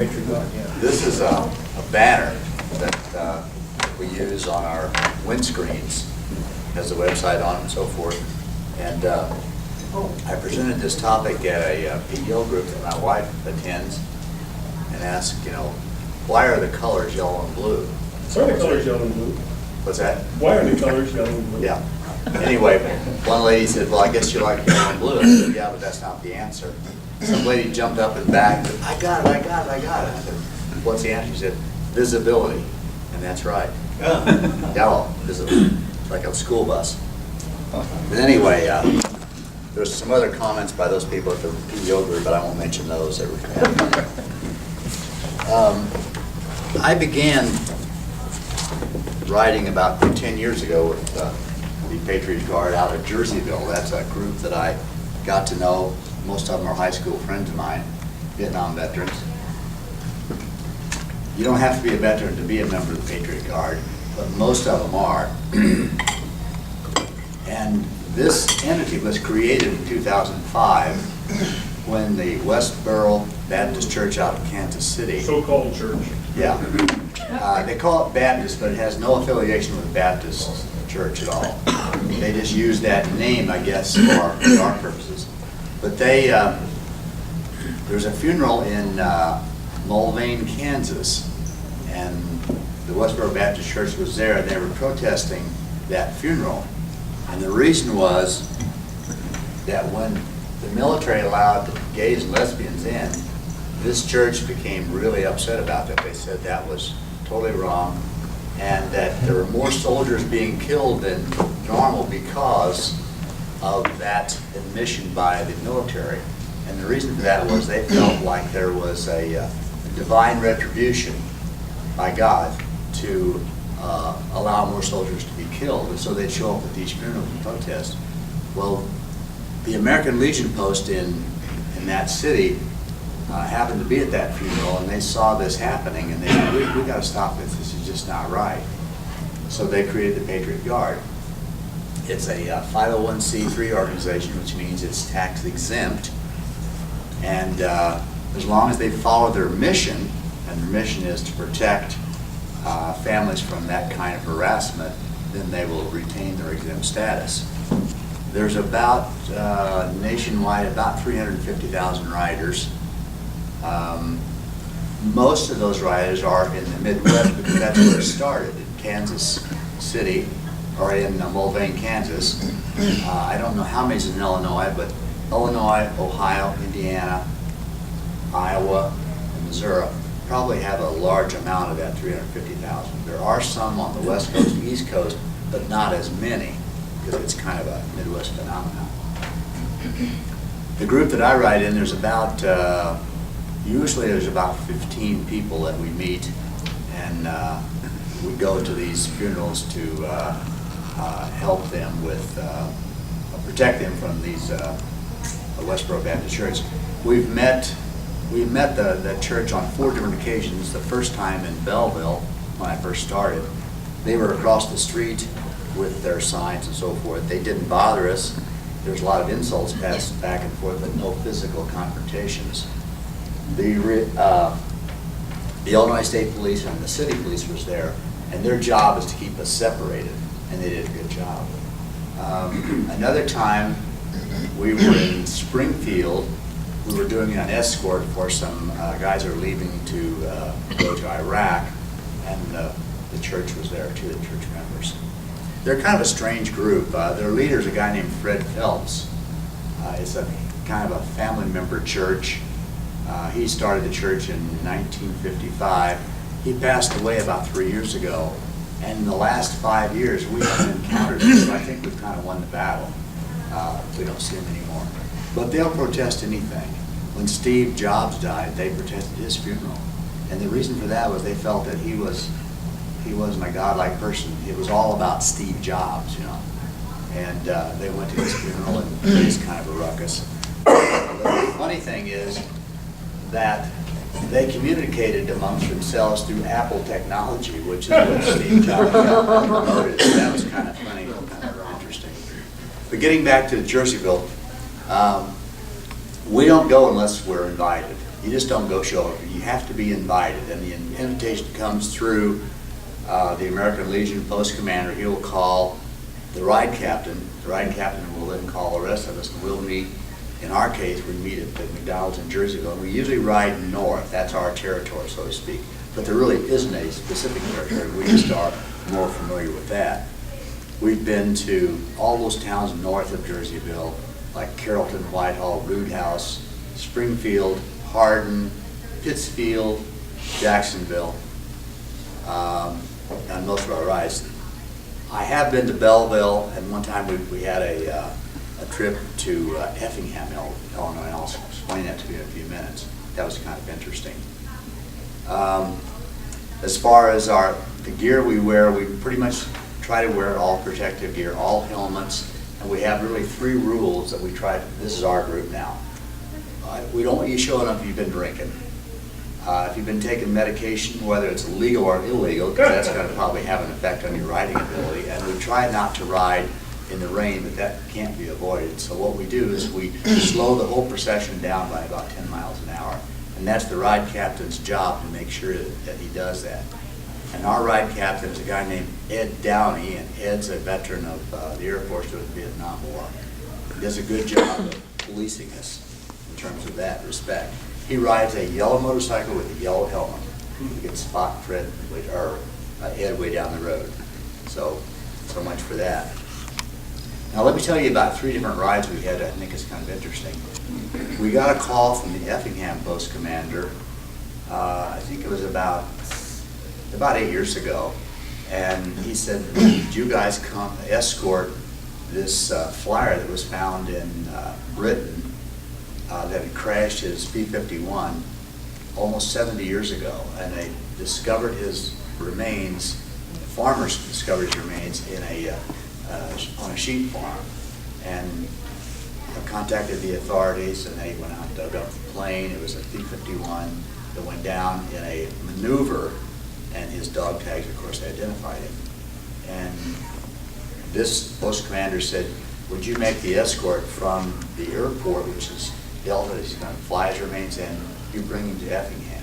This is a banner that we use on our windscreens. It has a website on it and so forth. And I presented this topic at a PEO group that my wife attends and asked, why are the colors yellow and blue? Why are the colors yellow and blue? What's that? Why are the colors yellow and blue? Yeah. Anyway, one lady said, well, I guess you like yellow and blue. I said, yeah, but that's not the answer. Some lady jumped up and back and said, I got it. I said, what's the answer? She said, visibility. And that's right. Yellow, visible. It's like a school bus. But anyway, there's some other comments by those people at the PEO group, but I won't mention those. They were I began riding about 10 years ago with the Patriot Guard out of Jerseyville. That's a group that I got to know. Most of them are high school friends of mine, Vietnam veterans. You don't have to be a veteran to be a member of the Patriot Guard, but most of them are. And this entity was created in 2005 when the Westboro Baptist Church out of Kansas City. So-called church. Yeah. They call it Baptist, but it has no affiliation with Baptist Church at all. They just use that name, I guess, for our purposes. But there's a funeral in Mulvane, Kansas, and the Westboro Baptist Church was there, and they were protesting that funeral. And the reason was that when the military allowed gays and lesbians in, this church became really upset about that. They said that was totally wrong, and that there were more soldiers being killed than normal because of that admission by the military. And the reason for that was they felt like there was a divine retribution by God to allow more soldiers to be killed, and so they'd show up at these funerals and protest. Well, the American Legion post in that city happened to be at that funeral, and they saw this happening, and they said, we got to stop this. This is just not right. So they created the Patriot Guard. It's a 501c3 organization, which means it's tax exempt. And as long as they follow their mission, and their mission is to protect families from that kind of harassment, then they will retain their exempt status. There's about, nationwide, about 350,000 riders. Most of those riders are in the Midwest because that's where it started, in Kansas City, or in Mulvane, Kansas. I don't know how many's in Illinois, but Illinois, Ohio, Indiana, Iowa, and Missouri probably have a large amount of that 350,000. There are some on the West Coast, East Coast, but not as many because it's kind of a Midwest phenomenon. The group that I ride in, there's about, usually there's about 15 people that we meet, and we go to these funerals to help them with, protect them from these Westboro Baptist Church. We met the church on 4 different occasions. The first time in Belleville, when I first started, they were across the street with their signs and so forth. They didn't bother us. There's a lot of insults passed back and forth, but no physical confrontations. The Illinois State Police and the city police was there, and their job is to keep us separated, and they did a good job. Another time, we were in Springfield. We were doing an escort for some guys who were leaving to go to Iraq, and the church was there too, the church members. They're kind of a strange group. Their leader is a guy named Fred Phelps. It's a kind of a family member church. He started the church in 1955. He passed away about 3 years ago, and in the last 5 years we haven't encountered him, so I think we've kind of won the battle. We don't see him anymore. But they'll protest anything. When Steve Jobs died, they protested his funeral. And the reason for that was they felt that he wasn't a godlike person. It was all about Steve Jobs, And they went to his funeral and it was kind of a ruckus. The funny thing is that they communicated amongst themselves through Apple technology, which is what Steve Jobs promoted. So that was kind of funny, kind of interesting. But getting back to Jerseyville, we don't go unless we're invited. You just don't go show up. You have to be invited, and the invitation comes through the American Legion post commander. He will call the ride captain. The ride captain will then call the rest of us, and we'll meet. In our case, we meet at the McDonald's in Jerseyville. We usually ride north. That's our territory, so to speak. But there really isn't a specific territory. We just are more familiar with that. We've been to all those towns north of Jerseyville, like Carrollton, Whitehall, Root House, Springfield, Hardin, Pittsfield, Jacksonville, on most of our rides. I have been to Belleville, and one time we had a trip to Effingham, Illinois, and I'll explain that to you in a few minutes. That was kind of interesting. As far as the gear we wear, we pretty much try to wear all protective gear, all helmets, and we have really 3 rules that we try. This is our group now. We don't want you showing up if you've been drinking. If you've been taking medication, whether it's legal or illegal, because that's going to probably have an effect on your riding ability, and we try not to ride in the rain, but that can't be avoided. So what we do is we slow the whole procession down by about 10 miles an hour, and that's the ride captain's job to make sure that he does that. And our ride captain is a guy named Ed Downey, and Ed's a veteran of the Air Force during the Vietnam War. He does a good job of policing us in terms of that respect. He rides a yellow motorcycle with a yellow helmet. You can spot Ed way down the road. So much for that. Now let me tell you about 3 different rides we had. I think it's kind of interesting. We got a call from the Effingham post commander. I think it was about 8 years ago, and he said, "Did you guys come escort this flyer that was found in Britain that had crashed his B-51 almost 70 years ago?" And they discovered his remains. Farmers discovered his remains on a sheep farm, and contacted the authorities, and they went out and dug up the plane. It was a B-51 that went down in a maneuver, and his dog tags, of course, identified him. And this post commander said, "Would you make the escort from the airport, which is Delta, he's going to fly his remains in, you bring him to Effingham?"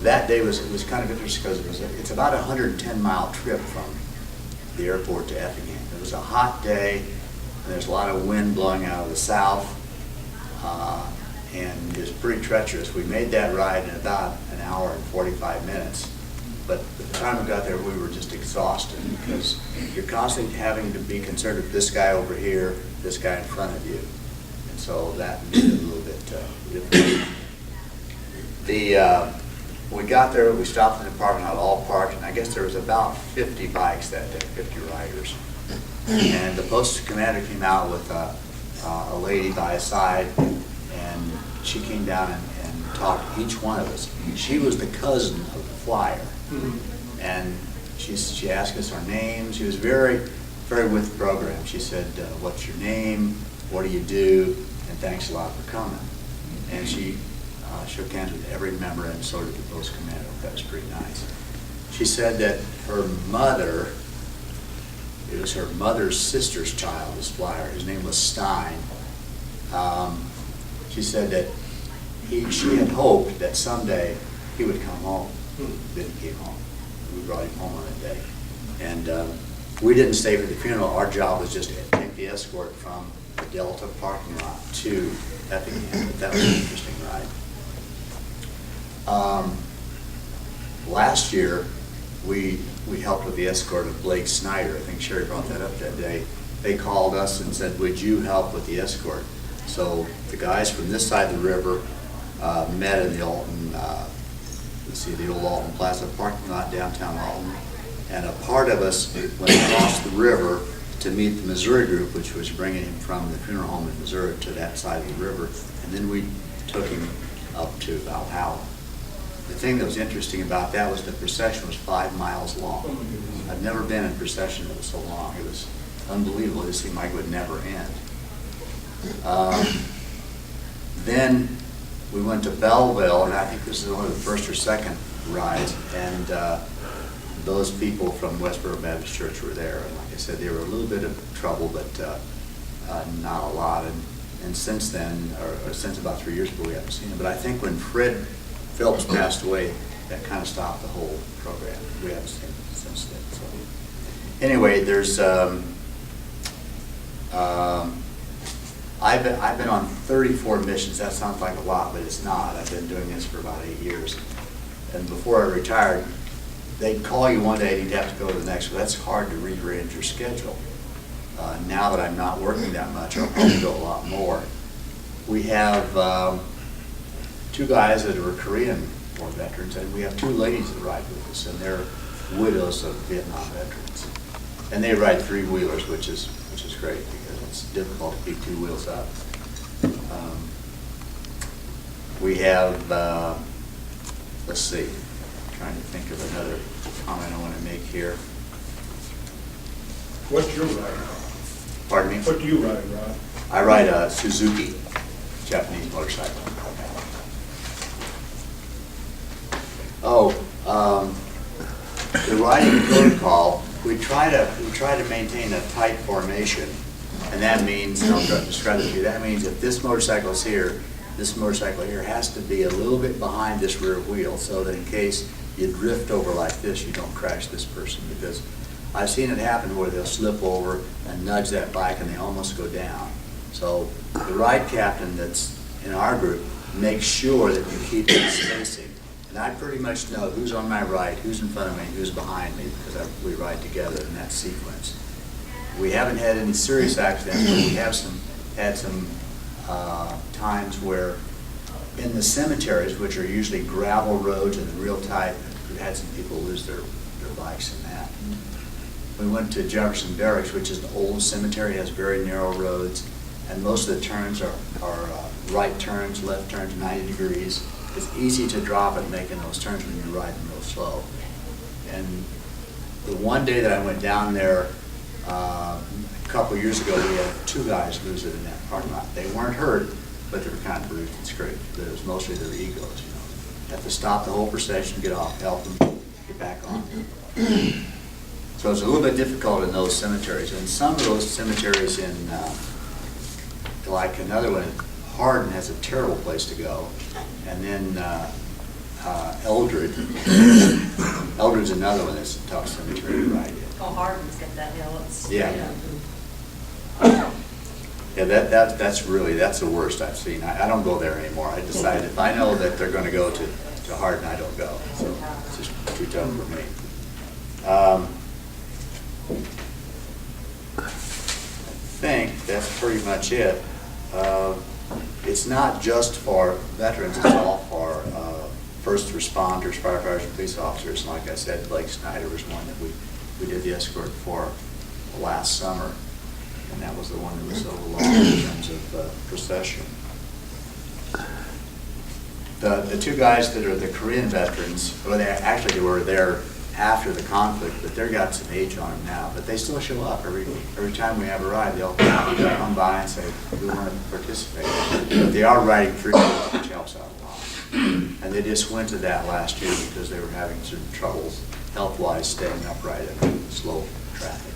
That day it was kind of interesting because it's about a 110-mile trip from the airport to Effingham. It was a hot day, and there's a lot of wind blowing out of the south, and it was pretty treacherous. We made that ride in about an hour and 45 minutes, but by the time we got there, we were just exhausted because you're constantly having to be concerned with this guy over here, this guy in front of you, and so that made it a little bit difficult. We got there, we stopped in the parking lot, all parked, and I guess there was about 50 bikes that day, 50 riders. And the post commander came out with a lady by his side, and she came down and talked to each one of us. She was the cousin of the flyer, and she asked us our names. She was very, very with the program. She said, "What's your name? What do you do? And thanks a lot for coming." And she shook hands with every member, and so did the post commander. That was pretty nice. She said that her mother, it was her mother's sister's child, this flyer. His name was Stein. She said that she had hoped that someday he would come home. Then he came home. We brought him home on that day. And we didn't stay for the funeral. Our job was just to take the escort from the Delta parking lot to Effingham. That was an interesting ride. Last year, we helped with the escort of Blake Snyder. I think Sherry brought that up that day. They called us and said, "Would you help with the escort?" So the guys from this side of the river met in the Alton, the old Alton Plaza parking lot, downtown Alton. And a part of us went across the river to meet the Missouri group, which was bringing him from the funeral home in Missouri to that side of the river. And then we took him up to Valhalla. The thing that was interesting about that was the procession was 5 miles long. I've never been in a procession that was so long. It was unbelievable. It seemed like it would never end. Then we went to Belleville, and I think this is one of the first or second rides, and those people from Westboro Baptist Church were there. And like I said, they were a little bit of trouble, but not a lot. And And since then, or since about 3 years ago, we haven't seen him. But I think when Fred Phillips passed away, that kind of stopped the whole program. We haven't seen him since then. So anyway, there's I've been on 34 missions. That sounds like a lot, but it's not. I've been doing this for about 8 years. And before I retired, they'd call you one day and you'd have to go to the next. So that's hard to rearrange your schedule. Now that I'm not working that much, I'll probably go a lot more. We have 2 guys that are Korean War veterans, and we have 2 ladies that ride with us, and they're widows of Vietnam veterans. And they ride 3-wheelers, which is great because it's difficult to keep 2 wheels up. We have, let's see, I'm trying to think of another comment I want to make here. What's your ride? Pardon me? What do you ride, Rod? I ride a Suzuki, Japanese motorcycle. Oh, the riding protocol, we try to maintain a tight formation, and that means, and I'll describe it to you, that means if this motorcycle is here, this motorcycle here has to be a little bit behind this rear wheel so that in case you drift over like this, you don't crash this person, because I've seen it happen where they'll slip over and nudge that bike and they almost go down. So the ride captain that's in our group makes sure that you keep that spacing. And I pretty much know who's on my right, who's in front of me, who's behind me, because we ride together in that sequence. We haven't had any serious accidents, but we have had some times where in the cemeteries, which are usually gravel roads and real tight, we've had some people lose their bikes in that. We went to Jefferson Barracks, which is an old cemetery, has very narrow roads, and most of the turns are right turns, left turns, 90 degrees. It's easy to drop it making those turns when you're riding real slow. And the one day that I went down there, a couple of years ago, we had 2 guys lose it in that parking lot. They weren't hurt, but they were kind of bruised and scraped. But it was mostly their egos, you know. You have to stop the whole procession, get off, help them, get back on. So it's a little bit difficult in those cemeteries. And some of those cemeteries in, like another one, Hardin has a terrible place to go. And then Eldred. Eldred's another one that's a tough cemetery to ride in. Oh, Hardin's got that hill. It's Yeah. Yeah, that's the worst I've seen. I don't go there anymore. I decided if I know that they're going to go to Hardin, I don't go. So it's just too tough for me. I think that's pretty much it. It's not just for veterans, it's all for first responders, firefighters, and police officers. And like I said, Blake Snyder was one that we did the escort for last summer, and that was the one that was so long in terms of procession. The 2 guys that are the Korean veterans, well, they were there after the conflict, but they've got some age on them now. But they still show up every time we have a ride. They'll come by and say, we want to participate. But they are riding 3 wheels, which helps out a lot. And they just went to that last year because they were having some troubles health-wise staying upright in slow traffic.